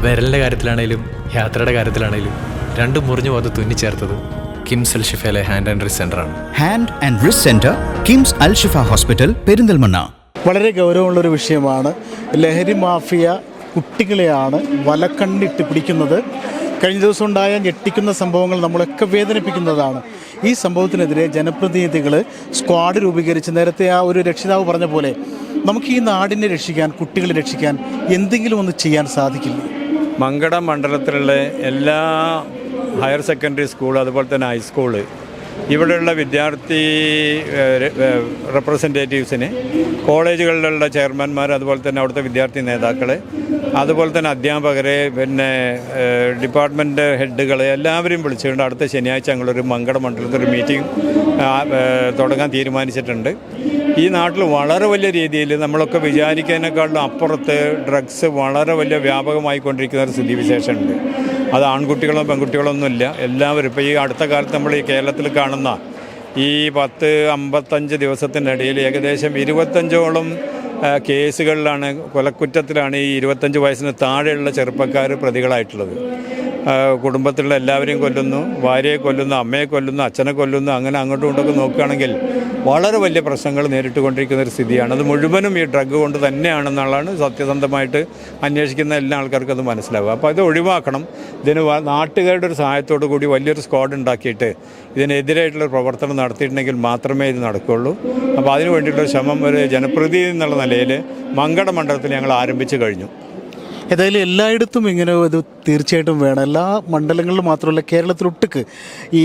വിരലിൻ്റെ കാര്യത്തിലാണേലും യാത്രയുടെ കാര്യത്തിലാണേലും രണ്ടും മുറിഞ്ഞു പോകാതെ തുന്നിച്ചേർത്തത് കിംസ് അൽ ഷിഫയിലെ ഹാൻഡ് ആൻഡ് റിസ്റ്റ് സെൻ്ററാണ്. Hand and wrist centre, KIMS Al Shifa hospital, Perinthalmanna. വളരെ ഗൗരവമുള്ളൊരു വിഷയമാണ്. ലഹരി മാഫിയ കുട്ടികളെയാണ് വലക്കണ്ണിട്ട് പിടിക്കുന്നത്. കഴിഞ്ഞ ദിവസം ഉണ്ടായ ഞെട്ടിക്കുന്ന സംഭവങ്ങൾ നമ്മളൊക്കെ വേദനിപ്പിക്കുന്നതാണ്. ഈ സംഭവത്തിനെതിരെ ജനപ്രതിനിധികൾ സ്ക്വാഡ് രൂപീകരിച്ച്, നേരത്തെ ആ ഒരു രക്ഷിതാവ് പറഞ്ഞ പോലെ, നമുക്ക് ഈ നാടിനെ രക്ഷിക്കാൻ, കുട്ടികളെ രക്ഷിക്കാൻ എന്തെങ്കിലും ഒന്ന് ചെയ്യാൻ സാധിക്കില്ല. മങ്കട മണ്ഡലത്തിലുള്ള എല്ലാ ഹയർ സെക്കൻഡറി സ്കൂൾ, അതുപോലെ തന്നെ ഹൈസ്കൂള്, ഇവിടെയുള്ള വിദ്യാർത്ഥി റെപ്രസെൻറ്റേറ്റീവ്സിന്, കോളേജുകളിലുള്ള ചെയർമാൻമാർ, അതുപോലെ തന്നെ അവിടുത്തെ വിദ്യാർത്ഥി നേതാക്കൾ, അതുപോലെ തന്നെ അധ്യാപകരെ, പിന്നെ ഡിപ്പാർട്ട്മെൻറ്റ് ഹെഡുകളെ എല്ലാവരെയും വിളിച്ചുകൊണ്ട് അടുത്ത ശനിയാഴ്ച ഞങ്ങളൊരു മങ്കട മണ്ഡലത്തിൽ ഒരു മീറ്റിംഗ് തുടങ്ങാൻ തീരുമാനിച്ചിട്ടുണ്ട്. ഈ നാട്ടിൽ വളരെ വലിയ രീതിയിൽ നമ്മളൊക്കെ വിചാരിക്കുന്നതിനേക്കാളും അപ്പുറത്ത് ഡ്രഗ്സ് വളരെ വലിയ വ്യാപകമായിക്കൊണ്ടിരിക്കുന്ന ഒരു സ്ഥിതിവിശേഷമുണ്ട്. അത് ആൺകുട്ടികളോ പെൺകുട്ടികളൊന്നുമില്ല, എല്ലാവരും. ഇപ്പോൾ ഈ അടുത്ത കാലത്ത് നമ്മൾ ഈ കേരളത്തിൽ കാണുന്ന ഈ 10-55 ദിവസത്തിനിടയിൽ ഏകദേശം 25ഓളം കേസുകളിലാണ്, കൊലക്കുറ്റത്തിലാണ് ഈ 25 വയസ്സിന് താഴെയുള്ള ചെറുപ്പക്കാർ പ്രതികളായിട്ടുള്ളത്. കുടുംബത്തിലുള്ള എല്ലാവരെയും കൊല്ലുന്നു, ഭാര്യയെ കൊല്ലുന്നു, അമ്മയെ കൊല്ലുന്നു, അച്ഛനെ കൊല്ലുന്നു, അങ്ങനെ അങ്ങോട്ടും ഇങ്ങോട്ടൊക്കെ നോക്കുകയാണെങ്കിൽ വളരെ വലിയ പ്രശ്നങ്ങൾ നേരിട്ടുകൊണ്ടിരിക്കുന്ന ഒരു സ്ഥിതിയാണ്. അത് മുഴുവനും ഈ ഡ്രഗ് കൊണ്ട് തന്നെയാണെന്നുള്ളതാണ് സത്യസന്ധമായിട്ട് അന്വേഷിക്കുന്ന എല്ലാ ആൾക്കാർക്കും അത് മനസ്സിലാവുക. അപ്പോൾ ഇത് ഒഴിവാക്കണം. ഇതിന് നാട്ടുകാരുടെ ഒരു സഹായത്തോടു കൂടി വലിയൊരു സ്ക്വാഡ് ഉണ്ടാക്കിയിട്ട് ഇതിനെതിരായിട്ടുള്ള പ്രവർത്തനം നടത്തിയിട്ടുണ്ടെങ്കിൽ മാത്രമേ ഇത് നടക്കുകയുള്ളൂ. അപ്പോൾ അതിനു വേണ്ടിയിട്ടുള്ള ശ്രമം ഒരു ജനപ്രതിനിധി എന്നുള്ള നിലയിൽ മങ്കട മണ്ഡലത്തിൽ ഞങ്ങൾ ആരംഭിച്ചു കഴിഞ്ഞു. ഏതായാലും എല്ലായിടത്തും ഇങ്ങനെ ഇത് തീർച്ചയായിട്ടും വേണം. എല്ലാ മണ്ഡലങ്ങളിലും മാത്രമല്ല, കേരളത്തിലൊട്ടുക്ക് ഈ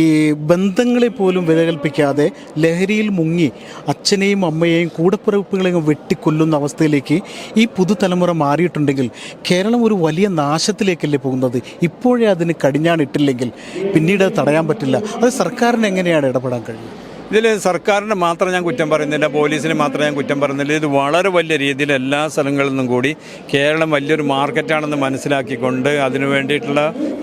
ബന്ധങ്ങളെ പോലും വിലകൽപ്പിക്കാതെ ലഹരിയിൽ മുങ്ങി അച്ഛനെയും അമ്മയെയും കൂടപ്പിറപ്പുകളെയും വെട്ടിക്കൊല്ലുന്ന അവസ്ഥയിലേക്ക് ഈ പുതുതലമുറ മാറിയിട്ടുണ്ടെങ്കിൽ കേരളം ഒരു വലിയ നാശത്തിലേക്കല്ലേ പോകുന്നത്. ഇപ്പോഴേ അതിന് കടിഞ്ഞാണിട്ടില്ലെങ്കിൽ പിന്നീട് അത് തടയാൻ പറ്റില്ല. അത് സർക്കാരിന് എങ്ങനെയാണ് ഇടപെടാൻ കഴിയുന്നത്? ഇതിൽ സർക്കാരിനെ മാത്രം ഞാൻ കുറ്റം പറയുന്നില്ല, പോലീസിനെ മാത്രം ഞാൻ കുറ്റം പറയുന്നില്ല. ഇത് വളരെ വലിയ രീതിയിൽ എല്ലാ സ്ഥലങ്ങളിൽ നിന്നും കൂടി കേരളം വലിയൊരു മാർക്കറ്റാണെന്ന് മനസ്സിലാക്കിക്കൊണ്ട് അതിനു വേണ്ടിയിട്ടുള്ള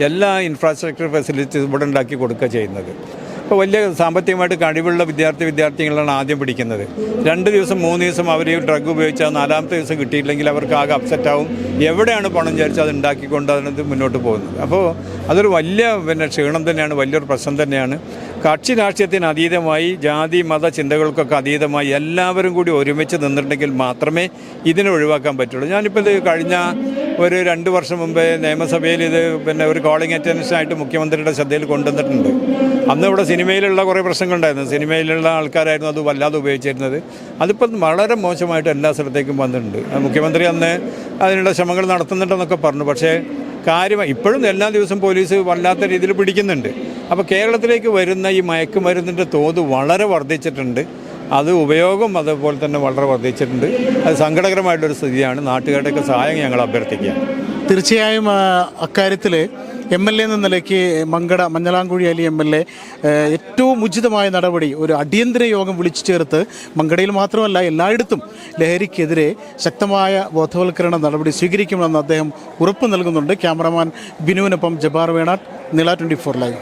എല്ലാ ഇൻഫ്രാസ്ട്രക്ചർ ഫെസിലിറ്റീസ് ഇവിടെ ഉണ്ടാക്കി കൊടുക്കുക ചെയ്യുന്നത്. ഇപ്പോൾ വലിയ സാമ്പത്തികമായിട്ട് കഴിവുള്ള വിദ്യാർത്ഥികളാണ് ആദ്യം പിടിക്കുന്നത്. 2 ദിവസം 3 ദിവസം അവർ ഈ ഡ്രഗ് ഉപയോഗിച്ചാൽ 4ാമത്തെ ദിവസം കിട്ടിയില്ലെങ്കിൽ അവർക്ക് ആകെ അപ്സെറ്റാവും. എവിടെയാണ് പണം വിചാരിച്ചാൽ അത് ഉണ്ടാക്കിക്കൊണ്ട് അതിനത് മുന്നോട്ട് പോകുന്നത്. അപ്പോൾ അതൊരു വലിയ ക്ഷീണം തന്നെയാണ്, വലിയൊരു പ്രശ്നം തന്നെയാണ്. കക്ഷി രാഷ്ട്രീയത്തിന് അതീതമായി, ജാതി മത ചിന്തകൾക്കൊക്കെ അതീതമായി എല്ലാവരും കൂടി ഒരുമിച്ച് നിന്നിട്ടുണ്ടെങ്കിൽ മാത്രമേ ഇതിനെ ഒഴിവാക്കാൻ പറ്റുള്ളൂ. ഞാനിപ്പോൾ ഇത് കഴിഞ്ഞ ഒരു 2 വർഷം മുമ്പേ നിയമസഭയിൽ ഇത് ഒരു കോളിംഗ് അറ്റൻഷനായിട്ട് മുഖ്യമന്ത്രിയുടെ ശ്രദ്ധയിൽ കൊണ്ടുവന്നിട്ടുണ്ട്. അന്ന് ഇവിടെ സിനിമയിലുള്ള കുറേ പ്രശ്നങ്ങളുണ്ടായിരുന്നു. സിനിമയിലുള്ള ആൾക്കാരായിരുന്നു അത് വല്ലാതെ ഉപയോഗിച്ചിരുന്നത്. അതിപ്പം വളരെ മോശമായിട്ട് എല്ലാ സ്ഥലത്തേക്കും വന്നിട്ടുണ്ട്. മുഖ്യമന്ത്രി അന്ന് അതിനുള്ള ശ്രമങ്ങൾ നടത്തുന്നുണ്ടെന്നൊക്കെ പറഞ്ഞു. പക്ഷേ കാര്യമായി ഇപ്പോഴും എല്ലാ ദിവസവും പോലീസ് വല്ലാത്ത രീതിയിൽ പിടിക്കുന്നുണ്ട്. അപ്പോൾ കേരളത്തിലേക്ക് വരുന്ന ഈ മയക്കുമരുന്നിൻ്റെ തോത് വളരെ വർദ്ധിച്ചിട്ടുണ്ട്. അത് ഉപയോഗം അതുപോലെ തന്നെ വളരെ വർദ്ധിച്ചിട്ടുണ്ട്. അത് സങ്കടകരമായിട്ടൊരു സ്ഥിതിയാണ്. നാട്ടുകാരുടെയൊക്കെ സഹായം ഞങ്ങൾ അഭ്യർത്ഥിക്കുക. തീർച്ചയായും അക്കാര്യത്തിൽ MLA എന്ന നിലയ്ക്ക് മങ്കട മഞ്ഞളാംകുഴി അലി MLA ഏറ്റവും ഉചിതമായ നടപടി, ഒരു അടിയന്തര യോഗം വിളിച്ചു ചേർത്ത് മങ്കടയിൽ മാത്രമല്ല എല്ലായിടത്തും ലഹരിക്കെതിരെ ശക്തമായ ബോധവൽക്കരണ നടപടി സ്വീകരിക്കുമെന്ന് അദ്ദേഹം ഉറപ്പ് നൽകുന്നുണ്ട്. ക്യാമറമാൻ ബിനുവിനൊപ്പം ജബാർ വേണാട്ട്, നില 24 ലൈവ്.